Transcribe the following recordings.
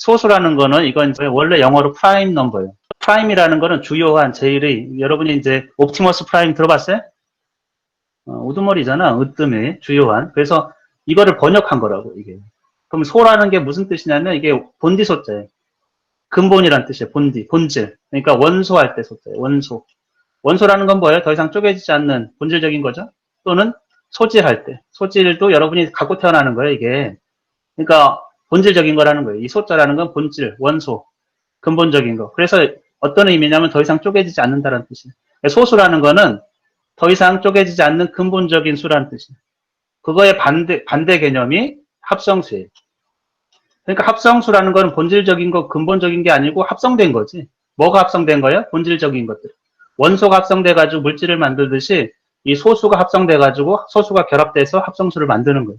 소수라는 거는 이건 이제 원래 영어로 프라임 넘버예요. 프라임이라는 거는 주요한 제일의 여러분이 이제 옵티머스 프라임 들어봤어요? 우두머리잖아. 으뜸의 주요한. 그래서 이거를 번역한 거라고 이게. 그럼 소라는 게 무슨 뜻이냐면 이게 본디 소자예요. 근본이란 뜻이에요. 본디, 본질. 그러니까 원소할 때 소자예요. 원소. 원소라는 건 뭐예요? 더 이상 쪼개지지 않는 본질적인 거죠. 또는 소질할 때. 소질도 여러분이 갖고 태어나는 거예요. 이게. 그러니까 본질적인 거라는 거예요. 이 소자라는 건 본질, 원소, 근본적인 거. 그래서 어떤 의미냐면 더 이상 쪼개지지 않는다는 뜻이에요. 소수라는 거는 더 이상 쪼개지지 않는 근본적인 수라는 뜻이에요. 그거의 반대 개념이 합성수예요. 그러니까 합성수라는 거는 본질적인 거, 근본적인 게 아니고 합성된 거지. 뭐가 합성된 거예요? 본질적인 것들. 원소가 합성돼가지고 물질을 만들듯이 이 소수가 합성돼가지고 소수가 결합돼서 합성수를 만드는 거예요.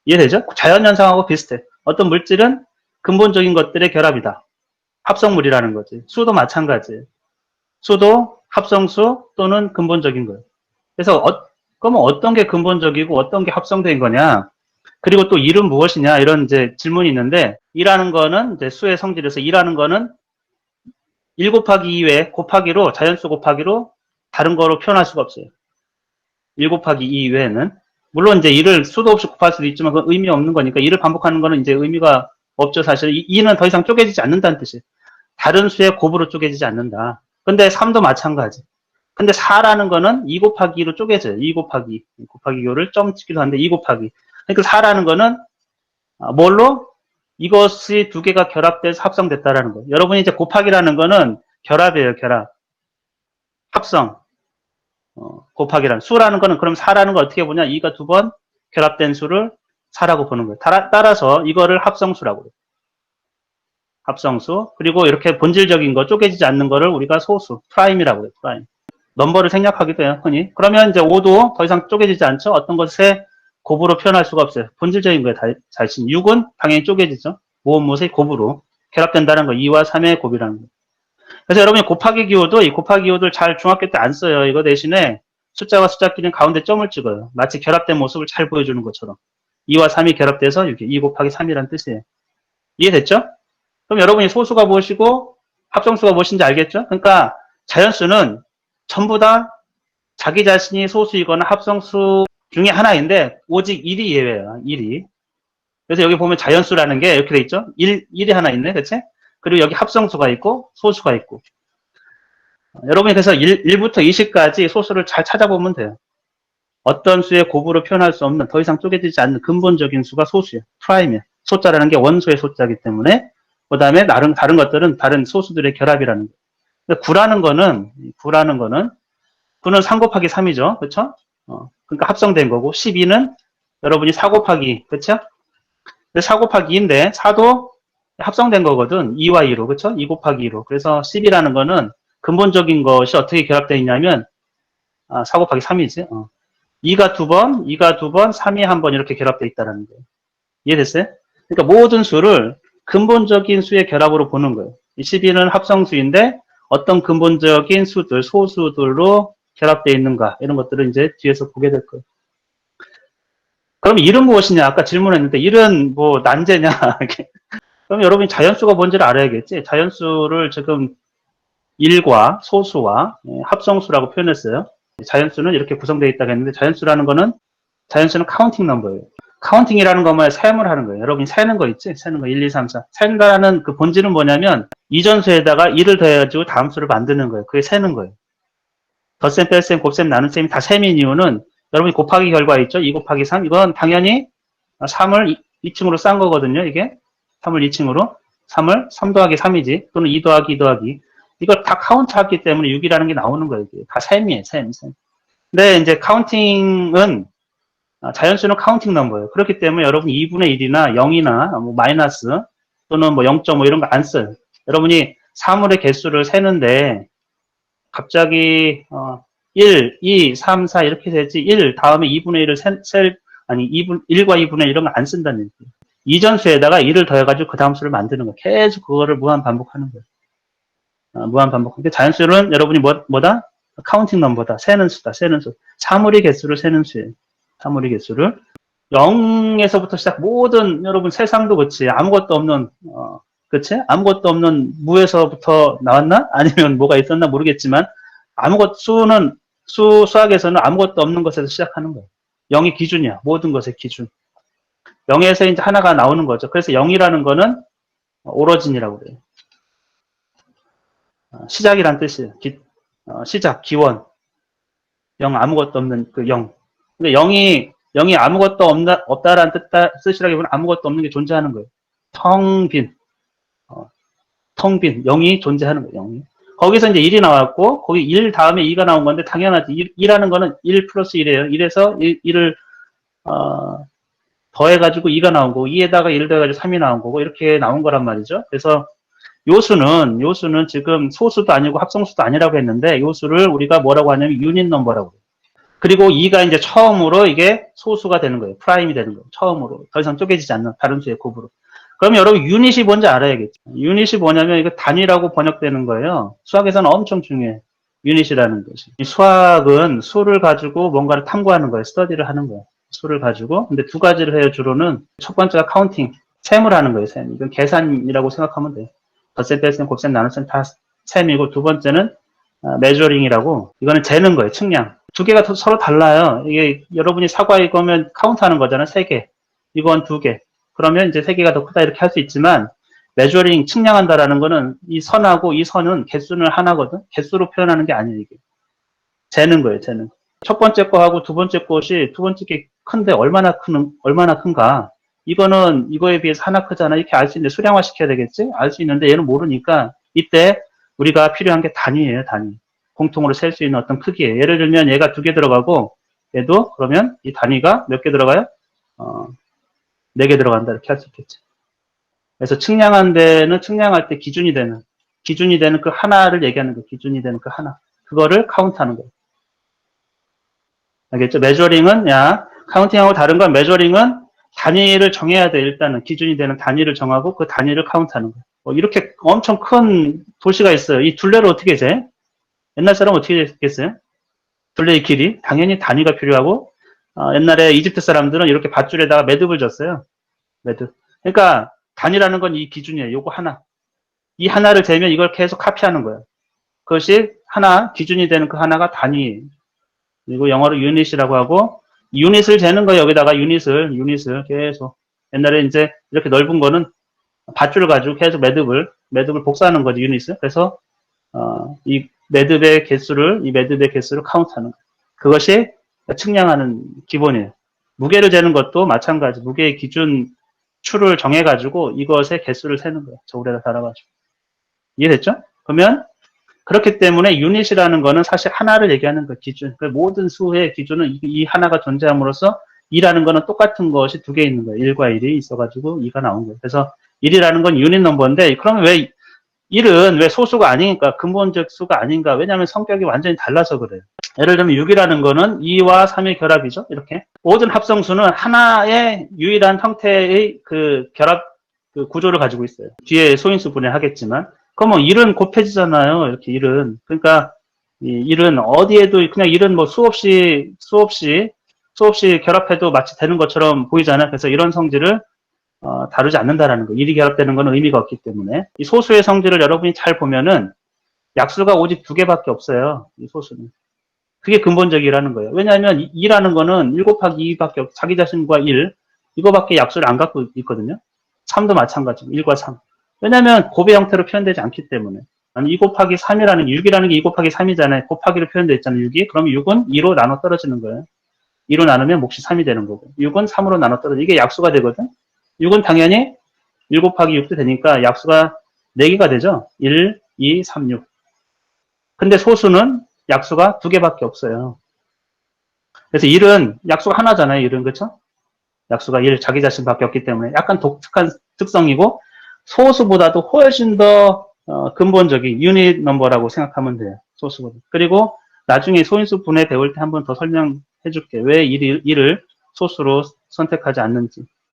이해되죠? 자연현상하고 비슷해. 어떤 물질은 근본적인 것들의 결합이다. 합성물이라는 거지. 수도 마찬가지예요. 수도 합성수 또는 근본적인 거예요. 그래서 그러면 어떤 게 근본적이고 어떤 게 합성된 거냐? 그리고 또 일은 무엇이냐? 이런 이제 질문이 있는데, 일하는 거는 이제 수의 성질에서 일하는 거는 1 곱하기 2에 곱하기로, 자연수 곱하기로 다른 거로 표현할 수가 없어요. 1 곱하기 2 외에는. 물론 이제 1을 수도 없이 곱할 수도 있지만 그건 의미 없는 거니까 1을 반복하는 거는 이제 의미가 없죠. 사실 2는 더 이상 쪼개지지 않는다는 뜻이에요. 다른 수의 곱으로 쪼개지지 않는다. 근데 3도 마찬가지. 근데 4라는 거는 2 곱하기 2로 쪼개져요. 2 곱하기 2를 점 찍기도 하는데 2 곱하기. 그러니까 4라는 거는 뭘로? 이것이 두 개가 결합돼서 합성됐다라는 거예요. 여러분이 이제 곱하기라는 거는 결합이에요. 결합. 합성. 곱하기라는 수라는 거는 그럼 4라는 걸 어떻게 보냐? 2가 두 번 결합된 수를 4라고 보는 거예요. 따라서 이거를 합성수라고 해요. 합성수. 그리고 이렇게 본질적인 거 쪼개지지 않는 거를 우리가 소수, 프라임이라고 해요. 프라임. 넘버를 생략하기도 해요. 흔히. 그러면 이제 5도 더 이상 쪼개지지 않죠. 어떤 것에 곱으로 표현할 수가 없어요. 본질적인 거예요. 자신. 6은 당연히 쪼개지죠. 모음못의 곱으로 결합된다는 거. 2와 3의 곱이라는 거. 그래서 여러분이 곱하기 기호도 이 곱하기 기호들 잘 중학교 때 안 써요. 이거 대신에 숫자와 숫자끼리는 가운데 점을 찍어요. 마치 결합된 모습을 잘 보여주는 것처럼. 2와 3이 결합돼서 이렇게 2 곱하기 3이라는 뜻이에요. 이해됐죠? 그럼 여러분이 소수가 무엇이고 합성수가 무엇인지 알겠죠? 그러니까 자연수는 전부 다 자기 자신이 소수이거나 합성수 중에 하나인데 오직 1이 예외야. 1이. 그래서 여기 보면 자연수라는 게 이렇게 돼 있죠? 1이 하나 있네. 그치? 그리고 여기 합성수가 있고 소수가 있고. 여러분이 그래서 1부터 20까지 소수를 잘 찾아보면 돼요. 어떤 수의 곱으로 표현할 수 없는 더 이상 쪼개지지 않는 근본적인 수가 소수예요. 프라임이에요. 소자라는 게 원소의 소자이기 때문에 그 다음에 다른 것들은 다른 소수들의 결합이라는 거예요. 9라는 거는 9는 3 곱하기 3이죠. 그렇죠? 그러니까 합성된 거고 12는 여러분이 4 곱하기 그렇죠? 4 곱하기 2인데 4도 합성된 거거든. 2와 2로 그렇죠? 2 곱하기 2로. 그래서 10이라는 거는 근본적인 것이 어떻게 결합되어 있냐면 4 곱하기 3이지. 2가 두 번, 3이 한 번 이렇게 결합되어 있다는 거예요. 이해됐어요? 그러니까 모든 수를 근본적인 수의 결합으로 보는 거예요. 12는 합성수인데 어떤 근본적인 수들, 소수들로 결합되어 있는가 이런 것들을 이제 뒤에서 보게 될 거예요. 그럼 1은 무엇이냐? 아까 질문했는데 1은 뭐 난제냐? 그럼 여러분이 자연수가 뭔지를 알아야겠지? 자연수를 지금 1과 소수와 합성수라고 표현했어요. 자연수는 이렇게 구성되어 있다고 했는데 자연수는 카운팅 넘버예요. 카운팅이라는 거면 셈을 하는 거예요. 여러분이 세는 거 있지? 세는 거 1, 2, 3, 4. 센다는 그 본질은 뭐냐면 이전수에다가 1을 더해가지고 다음 수를 만드는 거예요. 그게 세는 거예요. 덧셈, 뺄셈, 곱셈, 나눗셈이 다 셈인 이유는 여러분이 곱하기 결과 있죠? 2 곱하기 3. 이건 당연히 3을 2층으로 싼 거거든요. 이게 3을 2층으로 3 더하기 3이지. 또는 2 더하기 2 더하기. 이걸 다 카운트하기 때문에 6이라는 게 나오는 거예요. 이게. 다 셈이에요. 셈. 근데 이제 카운팅은 자연수는 카운팅 넘버예요. 그렇기 때문에 여러분 2분의 1이나 0이나 뭐 마이너스 또는 뭐 0.5 이런 거 안 써요. 여러분이 사물의 개수를 세는데 갑자기 1, 2, 3, 4 이렇게 되지 1 다음에 2분의 1을 1과 2분의 1 이런 거 안 쓴다는 얘기예요. 이전수에다가 1을 더해가지고 그 다음 수를 만드는 거예요. 계속 그거를 무한 반복하는 거예요. 무한 반복. 근데 자연수는 여러분이 뭐다? 카운팅 넘버다. 세는 수다. 세는 수. 사물의 개수를 세는 수예요. 사물의 개수를. 0에서부터 시작 모든 여러분 세상도 그렇지 아무것도 없는 그렇지 아무것도 없는 무에서부터 나왔나 아니면 뭐가 있었나 모르겠지만 아무것 수학에서는 아무것도 없는 것에서 시작하는 거예요. 0이 기준이야. 모든 것의 기준. 0에서 이제 하나가 나오는 거죠. 그래서 0이라는 거는 오로진이라고 그래요. 시작이란 뜻이에요. 시작, 기원. 0 아무것도 없는 그 0. 근데 0이 아무것도 없다라는 뜻이라기보다는 아무것도 없는 게 존재하는 거예요. 텅 빈. 텅 빈. 0이 존재하는 거예요. 0이. 거기서 이제 1이 나왔고, 거기 1 다음에 2가 나온 건데, 당연하지. 2라는 거는 1 플러스 1이에요. 1에서 1을, 더해가지고 2가 나온 거고, 2에다가 1 더해가지고 3이 나온 거고, 이렇게 나온 거란 말이죠. 그래서 요수는 지금 소수도 아니고 합성수도 아니라고 했는데, 요수를 우리가 뭐라고 하냐면 유닛 넘버라고 해요. 그리고 2가 이제 처음으로 이게 소수가 되는 거예요. 프라임이 되는 거예요. 처음으로. 더 이상 쪼개지지 않는 다른 수의 곱으로. 그럼 여러분 유닛이 뭔지 알아야겠죠. 유닛이 뭐냐면 이거 단위라고 번역되는 거예요. 수학에서는 엄청 중요해. 유닛이라는 것이. 수학은 수를 가지고 뭔가를 탐구하는 거예요. 스터디를 하는 거예요. 수를 가지고. 근데 두 가지를 해요. 주로는 첫 번째가 카운팅. 셈을 하는 거예요. 셈. 이건 계산이라고 생각하면 돼요. 덧셈, 뺄셈, 곱셈, 나눗셈 다 셈이고 두 번째는 메저링이라고 이거는 재는 거예요. 측량. 두 개가 서로 달라요. 이게 여러분이 사과 이거면 카운트하는 거잖아요. 3개. 이건 2개. 그러면 이제 3개가 더 크다 이렇게 할 수 있지만 메저링 측량한다라는 거는 이 선하고 이 선은 개수는 하나거든. 개수로 표현하는 게 아니에요. 이게. 재는 거예요. 재는. 첫 번째 거하고 두 번째 것이 두 번째 게 큰데 얼마나 큰가. 이거는 이거에 비해서 하나 크잖아. 이렇게 알 수 있는데 수량화 시켜야 되겠지? 알 수 있는데 얘는 모르니까 이때 우리가 필요한 게 단위예요. 단위. 공통으로 셀 수 있는 어떤 크기예요. 예를 들면 얘가 2개 들어가고 얘도 그러면 이 단위가 몇 개 들어가요? 4개 들어간다 이렇게 할 수 있겠지. 그래서 측량한 데는 측량할 때 기준이 되는 그 하나를 얘기하는 거 기준이 되는 그 하나. 그거를 카운트하는 거예요. 알겠죠? 메저링은 카운팅하고 다른 건 메저링은 단위를 정해야 돼. 일단은 기준이 되는 단위를 정하고 그 단위를 카운트하는 거예요. 이렇게 엄청 큰 도시가 있어요. 이 둘레를 어떻게 재? 옛날 사람 어떻게 했겠어요? 둘레의 길이 당연히 단위가 필요하고 옛날에 이집트 사람들은 이렇게 밧줄에다가 매듭을 졌어요. 매듭. 그러니까 단위라는 건 이 기준이에요. 요거 하나. 이 하나를 재면 이걸 계속 카피하는 거예요. 그것이 하나 기준이 되는 그 하나가 단위. 그리고 영어로 유닛이라고 하고 유닛을 재는 거예요. 여기다가 유닛을 계속 옛날에 이제 이렇게 넓은 거는 밧줄을 가지고 계속 매듭을 복사하는 거죠. 유닛을. 그래서 이 매듭의 개수를 카운트하는 거예요. 그것이 측량하는 기본이에요. 무게를 재는 것도 마찬가지. 무게의 기준 추를 정해가지고 이것의 개수를 세는 거예요. 저울에다 달아가지고. 이해됐죠? 그러면 그렇기 때문에 유닛이라는 거는 사실 하나를 얘기하는 그 기준. 모든 수의 기준은 이 하나가 존재함으로써 2라는 거는 똑같은 것이 두 개 있는 거예요. 1과 1이 있어가지고 2가 나온 거예요. 그래서 1이라는 건 유닛 넘버인데 그러면 왜 1은 왜 소수가 아니니까 근본적 수가 아닌가? 왜냐하면 성격이 완전히 달라서 그래요. 예를 들면 6이라는 거는 2와 3의 결합이죠. 이렇게. 모든 합성수는 하나의 유일한 형태의 그 결합 그 구조를 가지고 있어요. 뒤에 소인수 분해하겠지만. 그러면 1은 곱해지잖아요. 이렇게 1은. 그러니까 이 1은 어디에도 그냥 1은 뭐 수없이 결합해도 마치 되는 것처럼 보이잖아요. 그래서 이런 성질을 다루지 않는다라는 거. 1이 결합되는 건 의미가 없기 때문에. 이 소수의 성질을 여러분이 잘 보면은 약수가 오직 2개밖에 없어요. 이 소수는. 그게 근본적이라는 거예요. 왜냐하면 2라는 거는 1 곱하기 2밖에 없고 자기 자신과 1 이거밖에 약수를 안 갖고 있거든요. 3도 마찬가지고 1과 3. 왜냐하면 곱의 형태로 표현되지 않기 때문에. 2 곱하기 3이라는 게 6이라는 게 2 곱하기 3이잖아요. 곱하기로 표현되어 있잖아요. 6이. 그러면 6은 2로 나눠 떨어지는 거예요. 2로 나누면 몫이 3이 되는 거고. 6은 3으로 나눠 떨어져. 이게 약수가 되거든. 6은 당연히 1 곱하기 6도 되니까 약수가 4개가 되죠. 1, 2, 3, 6. 근데 소수는 약수가 2개밖에 없어요. 그래서 1은 약수가 하나잖아요. 1은 그렇죠? 약수가 1 자기 자신밖에 없기 때문에 약간 독특한 특성이고 소수보다도 훨씬 더 근본적인 유닛 넘버라고 생각하면 돼요. 소수보다. 그리고 나중에 소인수 분해 배울 때 한번 더 설명해 줄게. 왜 1을 소수로 선택하지 않는지.